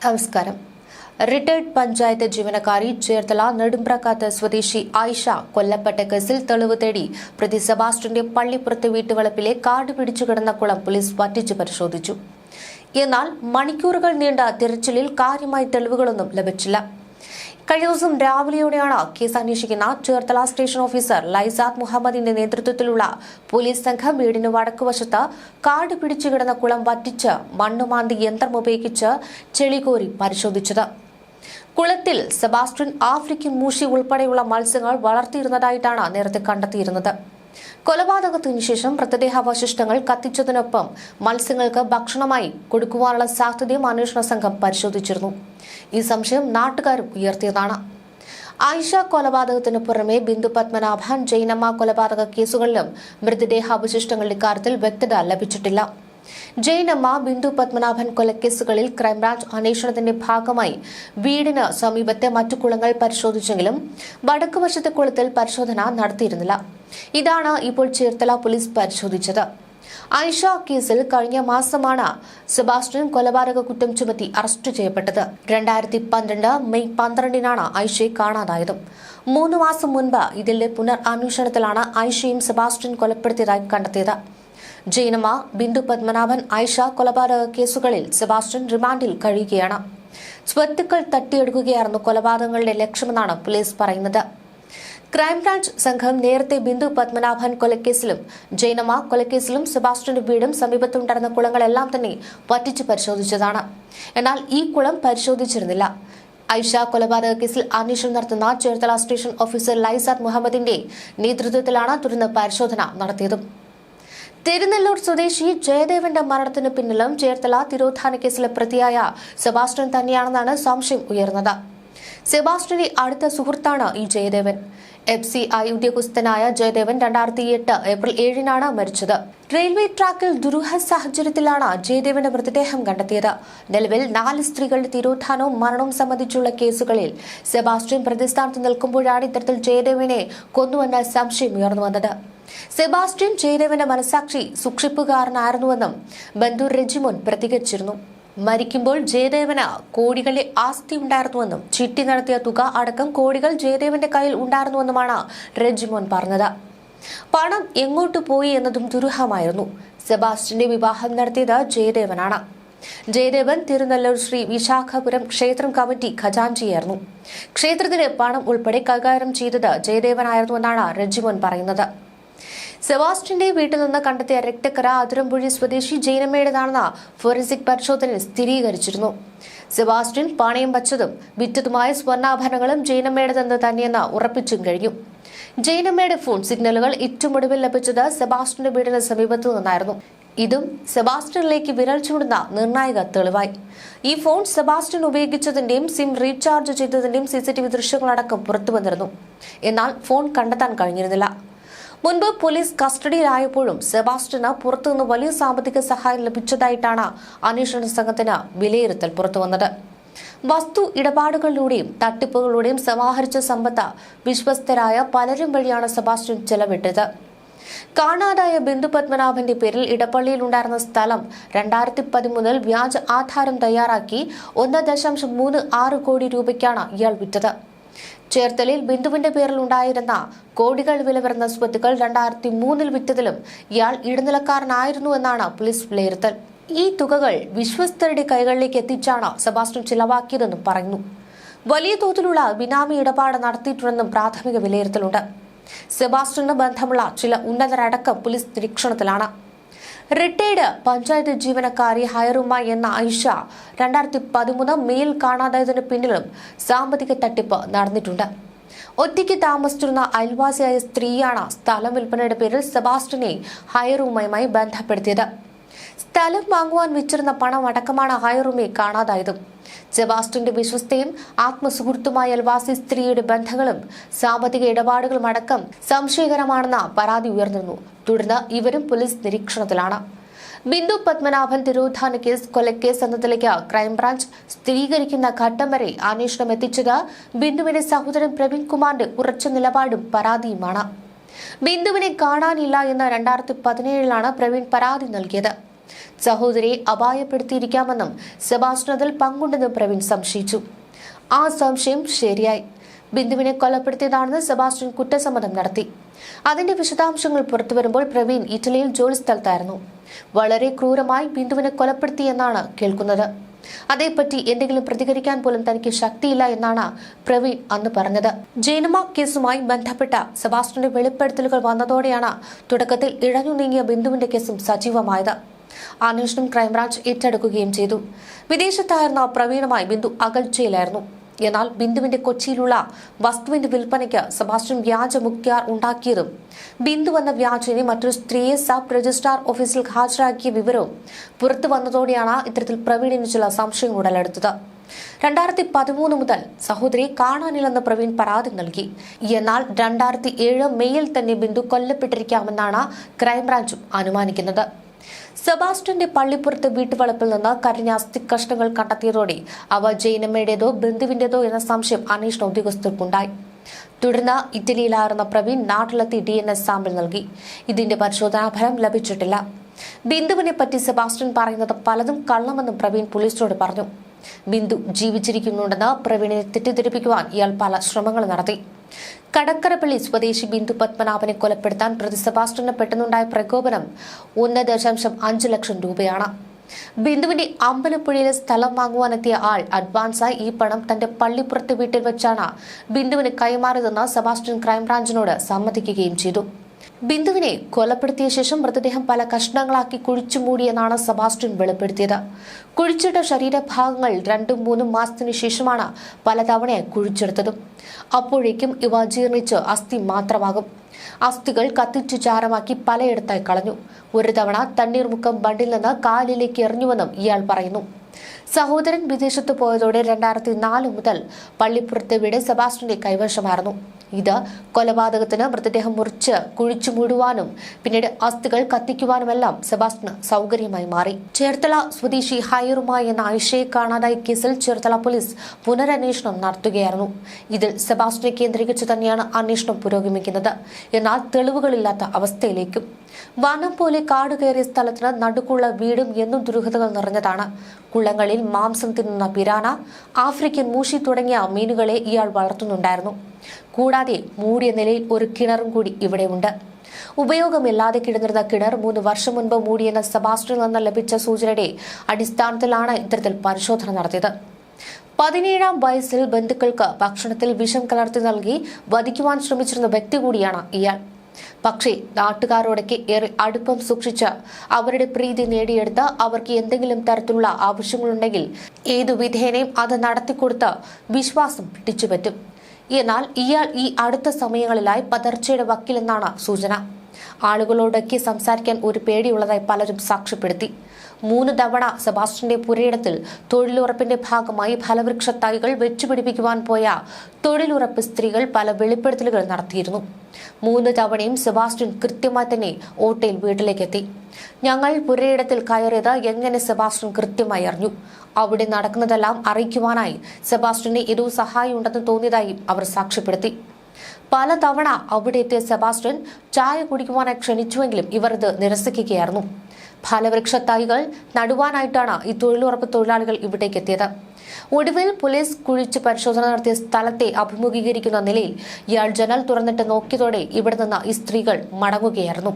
നമസ്കാരം. റിട്ടയർഡ് പഞ്ചായത്ത് ജീവനക്കാരി ചേർത്തല നെടുമ്പ്രക്കാത്ത് സ്വദേശി ആയിഷ കൊല്ലപ്പെട്ട കേസിൽ തെളിവ് തേടി പ്രതി സെബാസ്റ്റ്യന്റെ പള്ളിപ്പുറത്തെ വീട്ടുവളപ്പിലെ കാട് പിടിച്ചു കിടന്ന കുളം പോലീസ് വറ്റിച്ചു പരിശോധിച്ചു. എന്നാൽ മണിക്കൂറുകൾ നീണ്ട തിരച്ചിലിൽ കാര്യമായ തെളിവുകളൊന്നും ലഭിച്ചില്ല. കഴിഞ്ഞ ദിവസം രാവിലെയോടെയാണ് കേസ് അന്വേഷിക്കുന്ന ചേർത്തല സ്റ്റേഷൻ ഓഫീസർ ലൈസാദ് മുഹമ്മദിന്റെ നേതൃത്വത്തിലുള്ള പോലീസ് സംഘം വീടിന് വടക്കുവശത്ത് കാട് പിടിച്ചു കിടന്ന കുളം വറ്റിച്ച് മണ്ണുമാന്തി യന്ത്രം ഉപയോഗിച്ച് ചെളികോരി പരിശോധിച്ചത്. കുളത്തിൽ സെബാസ്റ്റ്യൻ ആഫ്രിക്കൻ മൂഷി ഉൾപ്പെടെയുള്ള മത്സ്യങ്ങൾ വളർത്തിയിരുന്നതായിട്ടാണ് നേരത്തെ കണ്ടെത്തിയിരുന്നത്. കൊലപാതകത്തിനു ശേഷം മൃതദേഹാവശിഷ്ടങ്ങൾ കത്തിച്ചതിനൊപ്പം മത്സ്യങ്ങൾക്ക് ഭക്ഷണമായി കൊടുക്കുവാനുള്ള സാധ്യതയും അന്വേഷണ സംഘം പരിശോധിച്ചിരുന്നു. ഈ സംശയം നാട്ടുകാരും ഉയർത്തിയതാണ്. ആയിഷ കൊലപാതകത്തിന് പുറമെ ബിന്ദു പത്മനാഭൻ, ജൈനമ്മ കൊലപാതക കേസുകളിലും മൃതദേഹാവശിഷ്ടങ്ങളുടെ കാര്യത്തിൽ വ്യക്തത ലഭിച്ചിട്ടില്ല. ജൈനമ്മ, ബിന്ദു പത്മനാഭൻ കൊലക്കേസുകളിൽ ക്രൈംബ്രാഞ്ച് അന്വേഷണത്തിന്റെ ഭാഗമായി വീടിന് സമീപത്തെ മറ്റു കുളങ്ങൾ പരിശോധിച്ചെങ്കിലും വടക്കുവശത്തെ കുളത്തിൽ പരിശോധന നടത്തിയിരുന്നില്ല. ഇതാണ് ഇപ്പോൾ ചേർത്തല പോലീസ് പരിശോധിച്ചത്. ആയിഷ കേസിൽ കഴിഞ്ഞ മാസമാണ് സെബാസ്റ്റ്യൻ കൊലപാതക കുറ്റം ചുമത്തി അറസ്റ്റ് ചെയ്യപ്പെട്ടത്. 2012 മെയ് 12-നാണ് ആയിഷയെ കാണാതായത്. 3 മാസം മുൻപ് ഇതിലെ പുനർ അന്വേഷണത്തിലാണ് ആയിഷയും സെബാസ്റ്റ്യൻ കൊലപ്പെടുത്തിയതായി കണ്ടെത്തിയത്. ജൈനമ്മ, ബിന്ദു പത്മനാഭൻ, ആയിഷ കൊലപാതക കേസുകളിൽ സെബാസ്റ്റ്യൻ റിമാൻഡിൽ കഴിയുകയാണ്. സ്വത്തുക്കൾ തട്ടിയെടുക്കുകയായിരുന്നു കൊലപാതകങ്ങളുടെ ലക്ഷ്യമെന്നാണ് പോലീസ് പറയുന്നത്. ക്രൈംബ്രാഞ്ച് സംഘം നേരത്തെ ബിന്ദു പത്മനാഭൻ കൊലക്കേസിലും ജൈനമ്മ കൊലക്കേസിലും സെബാസ്റ്റ്യന്റെ വീടും സമീപത്തുണ്ടായിരുന്ന കുളങ്ങളെല്ലാം തന്നെ വറ്റിച്ചു പരിശോധിച്ചതാണ്. എന്നാൽ ഈ കുളം പരിശോധിച്ചിരുന്നില്ല. ആയിഷ കൊലപാതക കേസിൽ അന്വേഷണം നടത്തുന്ന ചേർത്തല സ്റ്റേഷൻ ഓഫീസർ ലൈസാദ് മുഹമ്മദിന്റെ നേതൃത്വത്തിലാണ് തുടർന്ന് പരിശോധന നടത്തിയത്. തിരുനെല്ലൂർ സ്വദേശി ജയദേവന്റെ മരണത്തിന് പിന്നിലും ചേർത്തല തിരോധാന കേസിലെ പ്രതിയായ സെബാസ്റ്റ്യൻ തന്നെയാണെന്നാണ് സംശയം ഉയർന്നത്. സെബാസ്റ്റ്യന്റെ അടുത്ത സുഹൃത്താണ് ഈ ജയദേവൻ. FCI ഉദ്യോഗസ്ഥനായ ജയദേവൻ 2008 ഏപ്രിൽ 7-നാണ് മരിച്ചത്. റെയിൽവേ ട്രാക്കിൽ ദുരൂഹ സാഹചര്യത്തിലാണ് ജയദേവന്റെ മൃതദേഹം കണ്ടെത്തിയത്. നിലവിൽ 4 സ്ത്രീകളുടെ തിരോധാനവും മരണവും സംബന്ധിച്ചുള്ള കേസുകളിൽ സെബാസ്റ്റ്യൻ പ്രതിസ്ഥാനത്ത് നിൽക്കുമ്പോഴാണ് ഇത്തരത്തിൽ ജയദേവനെ കൊന്നുവെന്ന സംശയം ഉയർന്നു വന്നത്. സെബാസ്റ്റ്യൻ ജയദേവന്റെ മനസാക്ഷി സൂക്ഷിപ്പുകാരനായിരുന്നുവെന്നും ബന്ധു റെജിമോൻ പ്രതികരിച്ചിരുന്നു. മരിക്കുമ്പോൾ ജയദേവന് കോടികളുടെ ആസ്തി ഉണ്ടായിരുന്നുവെന്നും ചിട്ടി നടത്തിയ തുക അടക്കം കോടികൾ ജയദേവന്റെ കയ്യിൽ ഉണ്ടായിരുന്നുവെന്നുമാണ് റെജിമോൻ പറഞ്ഞത്. പണം എങ്ങോട്ട് പോയി എന്നതും ദുരൂഹമായിരുന്നു. സെബാസ്റ്റ്യന്റെ വിവാഹം നടത്തിയത് ജയദേവനാണ്. ജയദേവൻ തിരുനെല്ലൂർ ശ്രീ വിശാഖപുരം ക്ഷേത്രം കമ്മിറ്റി ഖജാൻജിയായിരുന്നു. ക്ഷേത്രത്തിന് പണം ഉൾപ്പെടെ കൈകാര്യം ചെയ്തത് ജയദേവനായിരുന്നുവെന്നാണ് റെജിമോൻ പറയുന്നത്. സെബാസ്റ്റ്യന്റെ വീട്ടിൽ നിന്ന് കണ്ടെത്തിയ രക്തക്കറ അതിരമ്പുഴി സ്വദേശി ജൈനമ്മയുടേതാണെന്ന് ഫോറൻസിക് പരിശോധനയിൽ സ്ഥിരീകരിച്ചിരുന്നു. സെബാസ്റ്റ്യൻ പണയം വച്ചതും വിറ്റതുമായ സ്വർണ്ണാഭരണങ്ങളും ജൈനമ്മയുടേതെന്ന് തന്നെയെന്ന് ഉറപ്പിച്ചും കഴിഞ്ഞു. ജൈനമ്മയുടെ ഫോൺ സിഗ്നലുകൾ ഏറ്റവും ഒടുവിൽ ലഭിച്ചത് സെബാസ്റ്റ്യന്റെ വീടിന് സമീപത്തു നിന്നായിരുന്നു. ഇതും സെബാസ്റ്റ്യനിലേക്ക് വിരൽ ചൂണ്ടുന്ന നിർണായക തെളിവായി. ഈ ഫോൺ സെബാസ്റ്റ്യൻ ഉപയോഗിച്ചതിന്റെയും സിം റീചാർജ് ചെയ്തതിന്റെയും CCTV ദൃശ്യങ്ങളടക്കം പുറത്തുവന്നിരുന്നു. എന്നാൽ ഫോൺ കണ്ടെത്താൻ കഴിഞ്ഞിരുന്നില്ല. മുൻപ് പോലീസ് കസ്റ്റഡിയിലായപ്പോഴും സെബാസ്റ്റ്യന് പുറത്തുനിന്ന് വലിയ സാമ്പത്തിക സഹായം ലഭിച്ചതായിട്ടാണ് അന്വേഷണ സംഘത്തിന് വിലയിരുത്തൽ പുറത്തുവന്നത്. വസ്തു ഇടപാടുകളിലൂടെയും തട്ടിപ്പുകളിലൂടെയും സമാഹരിച്ച സമ്പത്ത് വിശ്വസ്തരായ പലരും വഴിയാണ് സെബാസ്റ്റ്യൻ ചെലവിട്ടത്. കാണാതായ ബിന്ദു പത്മനാഭന്റെ പേരിൽ ഇടപ്പള്ളിയിൽ ഉണ്ടായിരുന്ന സ്ഥലം 2013 വ്യാജ ആധാരം തയ്യാറാക്കി 1.36 കോടി രൂപയ്ക്കാണ് ഇയാൾ വിറ്റത്. ചേർത്തലയിൽ ബിന്ദുവിന്റെ പേരിൽ ഉണ്ടായിരുന്ന കോടികൾ വില വരുന്ന സ്വത്തുക്കൾ 2003 വിറ്റതിലും ഇയാൾ ഇടനിലക്കാരനായിരുന്നുവെന്നാണ് പോലീസ് വിലയിരുത്തൽ. ഈ തുകകൾ വിശ്വസ്തരുടെ കൈകളിലേക്ക് എത്തിച്ചാണ് സെബാസ്റ്റ്യൻ ചിലവാക്കിയതെന്നും പറയുന്നു. വലിയ തോതിലുള്ള ബിനാമി ഇടപാട് നടത്തിയിട്ടുണ്ടെന്നും പ്രാഥമിക വിലയിരുത്തലുണ്ട്. സെബാസ്റ്റ്യന് ബന്ധമുള്ള ചില ഉന്നതരടക്കം പോലീസ് നിരീക്ഷണത്തിലാണ്. റിട്ടയർഡ് പഞ്ചായത്ത് ജീവനക്കാരി ഹൈറുമ എന്ന ആയിഷ 2013 മെയിൽ കാണാതായതിന് പിന്നിലും സാമ്പത്തിക തട്ടിപ്പ് നടന്നിട്ടുണ്ട്. ഒറ്റയ്ക്ക് താമസിച്ചിരുന്ന അയൽവാസിയായ സ്ത്രീയാണ് സ്ഥലം വിൽപ്പനയുടെ പേരിൽ സെബാസ്റ്റ്യനെ ഹൈറുമയുമായി ബന്ധപ്പെടുത്തിയത്. സ്ഥലം വാങ്ങുവാൻ വെച്ചിരുന്ന പണം അടക്കമാണ് ഹൈറുമയെ കാണാതായതും. സെബാസ്റ്റ്യന്റെ വിശ്വസ്തയും ആത്മസുഹൃത്തുമായ അയൽവാസി സ്ത്രീയുടെ ബന്ധങ്ങളും സാമ്പത്തിക ഇടപാടുകളും അടക്കം സംശയകരമാണെന്ന പരാതി ഉയർന്നിരുന്നു. തുടർന്ന് ഇവരും പോലീസ് നിരീക്ഷണത്തിലാണ്. ബിന്ദു പത്മനാഭൻ തിരോധാന കേസ് കൊലക്കേസ് എന്നതിലേക്ക് ക്രൈംബ്രാഞ്ച് സ്ഥിരീകരിക്കുന്ന ഘട്ടം വരെ അന്വേഷണം എത്തിച്ചത് ബിന്ദുവിന്റെ സഹോദരൻ പ്രവീൺ കുമാറിന്റെ ഉറച്ച നിലപാടും പരാതിയുമാണ്. ബിന്ദുവിനെ കാണാനില്ല എന്ന് 2017-ലാണ് പ്രവീൺ പരാതി നൽകിയത്. സഹോദരിയെ അപായപ്പെടുത്തിയിരിക്കാമെന്നും സെബാസ്റ്റ്യൻ അതിൽ പങ്കുണ്ടെന്നും പ്രവീൺ സംശയിച്ചു. ആ സംശയം ശരിയായി. ബിന്ദുവിനെ കൊലപ്പെടുത്തിയതാണെന്ന് സെബാസ്റ്റ്യൻ കുറ്റസമ്മതം നടത്തി. അതിന്റെ വിശദാംശങ്ങൾ പുറത്തുവരുമ്പോൾ പ്രവീൺ ഇറ്റലിയിൽ ജോലിസ്ഥലത്തായിരുന്നു. വളരെ ക്രൂരമായി ബിന്ദുവിനെ കൊലപ്പെടുത്തിയെന്നാണ് കേൾക്കുന്നത്. അതേപ്പറ്റി എന്തെങ്കിലും പ്രതികരിക്കാൻ പോലും തനിക്ക് ശക്തിയില്ല എന്നാണ് പ്രവീൺ അന്ന് പറഞ്ഞത്. ജൈനമ്മ കേസുമായി ബന്ധപ്പെട്ട സെബാസ്റ്റ്യന്റെ വെളിപ്പെടുത്തലുകൾ വന്നതോടെയാണ് തുടക്കത്തിൽ ഇഴഞ്ഞു നീങ്ങിയ ബിന്ദുവിന്റെ കേസും സജീവമായത്. അന്വേഷണം ക്രൈംബ്രാഞ്ച് ഏറ്റെടുക്കുകയും ചെയ്തു. വിദേശത്തായിരുന്ന പ്രവീണുമായി ബിന്ദു അകൽച്ചയിലായിരുന്നു. എന്നാൽ ബിന്ദുവിന്റെ കൊച്ചിയിലുള്ള വസ്തുവിന്റെ വിൽപ്പനയ്ക്ക് സെബാസ്റ്റ്യൻ വ്യാജ മുഖ്യാർ ഉണ്ടാക്കിയതും ബിന്ദു എന്ന വ്യാജനെ മറ്റൊരു സ്ത്രീയെ സബ് രജിസ്ട്രാർ ഓഫീസിൽ ഹാജരാക്കിയ വിവരവും പുറത്തു വന്നതോടെയാണ് ഇത്തരത്തിൽ പ്രവീണിന് ചില സംശയങ്ങൾ ഉടലെടുത്തത്. 2013 മുതൽ സഹോദരിയെ കാണാനില്ലെന്ന് പ്രവീൺ പരാതി നൽകി. എന്നാൽ 2007 മെയ്യിൽ തന്നെ ബിന്ദു കൊല്ലപ്പെട്ടിരിക്കാമെന്നാണ് ക്രൈംബ്രാഞ്ചും അനുമാനിക്കുന്നത്. സെബാസ്റ്റ്യന്റെ പള്ളിപ്പുറത്ത് വീട്ടുവളപ്പിൽ നിന്ന് കരിഞ്ഞ അസ്ഥി കഷ്ണങ്ങൾ കണ്ടെത്തിയതോടെ അവ ജൈനമ്മയുടേതോ ബന്ധുവിന്റേതോ എന്ന സംശയം അന്വേഷണ ഉദ്യോഗസ്ഥർക്കുണ്ടായി. തുടർന്ന് ഇറ്റലിയിലായിരുന്ന പ്രവീൺ നാട്ടിലെത്തി DNA സാമ്പിൾ നൽകി. ഇതിന്റെ പരിശോധനാ ഫലം ലഭിച്ചിട്ടില്ല. ബിന്ദുവിനെ പറ്റി സെബാസ്റ്റ്യൻ പറയുന്നത് പലതും കള്ളമെന്നും പ്രവീൺ പോലീസിനോട് പറഞ്ഞു. ബിന്ദു ജീവിച്ചിരിക്കുന്നുണ്ടെന്ന് പ്രവീണിനെ തെറ്റിദ്ധരിപ്പിക്കുവാൻ ഇയാൾ പല ശ്രമങ്ങൾ നടത്തി. കടക്കരപ്പള്ളി സ്വദേശി ബിന്ദു പത്മനാഭനെ കൊലപ്പെടുത്താൻ പ്രതി സെബാസ്റ്റ്യന് പെട്ടെന്നുണ്ടായ പ്രകോപനം 1.5 ലക്ഷം രൂപയാണ്. ബിന്ദുവിന്റെ അമ്പലപ്പുഴയിലെ സ്ഥലം വാങ്ങുവാനെത്തിയ ആൾ അഡ്വാൻസായി ഈ പണം തന്റെ പള്ളിപ്പുറത്തെ വീട്ടിൽ വെച്ചാണ് ബിന്ദുവിന് കൈമാറിയതെന്ന് സെബാസ്റ്റ്യൻ ക്രൈംബ്രാഞ്ചിനോട് സമ്മതിക്കുകയും ചെയ്തു. ബിന്ദുവിനെ കൊലപ്പെടുത്തിയ ശേഷം മൃതദേഹം പല കഷ്ണങ്ങളാക്കി കുഴിച്ചു മൂടിയെന്നാണ് സെബാസ്റ്റ്യൻ വെളിപ്പെടുത്തിയത്. കുഴിച്ചിട്ട ശരീരഭാഗങ്ങൾ 2-3 മാസത്തിനു ശേഷമാണ് പലതവണയായി കുഴിച്ചെടുത്തതും. അപ്പോഴേക്കും ഇവ ജീർണിച്ച് അസ്ഥി മാത്രമാകും. അസ്ഥികൾ കത്തിച്ചു ചാരമാക്കി പലയിടത്തായി കളഞ്ഞു. ഒരു തവണ തണ്ണീർമുക്കം ബണ്ടിൽ നിന്ന് കാലിലേക്ക് എറിഞ്ഞുവെന്നും ഇയാൾ പറയുന്നു. സഹോദരൻ വിദേശത്ത് പോയതോടെ 2004 മുതൽ പള്ളിപ്പുറത്തെ വീട് സെബാസ്റ്റ്യന്റെ കൈവശമായിരുന്നു. ഇത് കൊലപാതകത്തിന് മൃതദേഹം മുറിച്ച് കുഴിച്ചു മൂടുവാനും പിന്നീട് അസ്ഥികൾ കത്തിക്കുവാനുമെല്ലാം സെബാസ്റ്റ്യന് സൗകര്യമായി മാറി. ചേർത്തല സ്വദേശി ഹൈറുമ എന്ന ആയിഷയെ കാണാതായ കേസിൽ ചേർത്തല പോലീസ് പുനരന്വേഷണം നടത്തുകയായിരുന്നു. ഇതിൽ സെബാസ്റ്റ്യനെ കേന്ദ്രീകരിച്ച് തന്നെയാണ് അന്വേഷണം പുരോഗമിക്കുന്നത്. എന്നാൽ തെളിവുകളില്ലാത്ത അവസ്ഥയിലേക്കും. വനം പോലെ കാട് കയറിയ സ്ഥലത്തിന് നടുക്കുള്ള വീടും എന്നും ദുരൂഹതകൾ നിറഞ്ഞതാണ്. കുളങ്ങളിൽ മാംസം തിന്നുന്ന പിരാന, ആഫ്രിക്കൻ മൂഷി തുടങ്ങിയ മീനുകളെ ഇയാൾ വളർത്തുന്നുണ്ടായിരുന്നു. കൂടാതെ മൂടിയ നിലയിൽ ഒരു കിണറും കൂടി ഇവിടെയുണ്ട്. ഉപയോഗമില്ലാതെ കിടന്നിരുന്ന കിണർ 3 വർഷം മുൻപ് മൂടിയെന്ന സെബാസ്റ്റ്യനിൽ നിന്ന് ലഭിച്ച സൂചനയുടെ അടിസ്ഥാനത്തിലാണ് ഇത്തരത്തിൽ പരിശോധന നടത്തിയത്. 17-ാം വയസ്സിൽ ബന്ധുക്കൾക്ക് ഭക്ഷണത്തിൽ വിഷം കലർത്തി നൽകി വധിക്കുവാൻ ശ്രമിച്ചിരുന്ന വ്യക്തി കൂടിയാണ് ഇയാൾ. പക്ഷേ നാട്ടുകാരോടൊക്കെ ഏറെ അടുപ്പം സൂക്ഷിച്ച് അവരുടെ പ്രീതി നേടിയെടുത്ത് അവർക്ക് എന്തെങ്കിലും തരത്തിലുള്ള ആവശ്യങ്ങളുണ്ടെങ്കിൽ ഏതു വിധേനയും അത് നടത്തിക്കൊടുത്ത് വിശ്വാസം പിടിച്ചുപറ്റും. എന്നാൽ ഇയാൾ ഈ അടുത്ത സമയങ്ങളിലായി പതർച്ചയുടെ വക്കിലെന്നാണ് സൂചന. ആളുകളോടൊക്കെ സംസാരിക്കാൻ ഒരു പേടിയുള്ളതായി പലരും സാക്ഷ്യപ്പെടുത്തി. 3 തവണ സെബാസ്റ്റ്യന്റെ പുരയിടത്തിൽ തൊഴിലുറപ്പിന്റെ ഭാഗമായി ഫലവൃക്ഷ തൈകൾ വെച്ചുപിടിപ്പിക്കുവാൻ പോയ തൊഴിലുറപ്പ് സ്ത്രീകൾ പല വെളിപ്പെടുത്തലുകൾ നടത്തിയിരുന്നു. 3 തവണയും സെബാസ്റ്റ്യൻ കൃത്യമായി തന്നെ ഓട്ടയിൽ വീട്ടിലേക്കെത്തി. ഞങ്ങൾ പുരയിടത്തിൽ കയറിയത് എങ്ങനെ സെബാസ്റ്റ്യൻ കൃത്യമായി അറിഞ്ഞു. അവിടെ നടക്കുന്നതെല്ലാം അറിയിക്കുവാനായി സെബാസ്റ്റ്യന് ഏതോ സഹായം ഉണ്ടെന്ന് തോന്നിയതായി അവർ സാക്ഷ്യപ്പെടുത്തി. പല തവണ അവിടെ എത്തിയ സെബാസ്റ്റ്യൻ ചായ കുടിക്കുവാനായി ക്ഷണിച്ചുവെങ്കിലും ഇവർ ഇത് നിരസിക്കുകയായിരുന്നു. ഫലവൃക്ഷ തൈകൾ നടുവാനായിട്ടാണ് ഈ തൊഴിലുറപ്പ് തൊഴിലാളികൾ ഇവിടേക്ക് എത്തിയത്. ഒടുവിൽ പോലീസ് കുഴിച്ച് പരിശോധന നടത്തിയ സ്ഥലത്തെ അഭിമുഖീകരിക്കുന്ന നിലയിൽ ഇയാൾ ജനൽ തുറന്നിട്ട് നോക്കിയതോടെ ഇവിടെ നിന്ന് ഈ സ്ത്രീകൾ മടങ്ങുകയായിരുന്നു.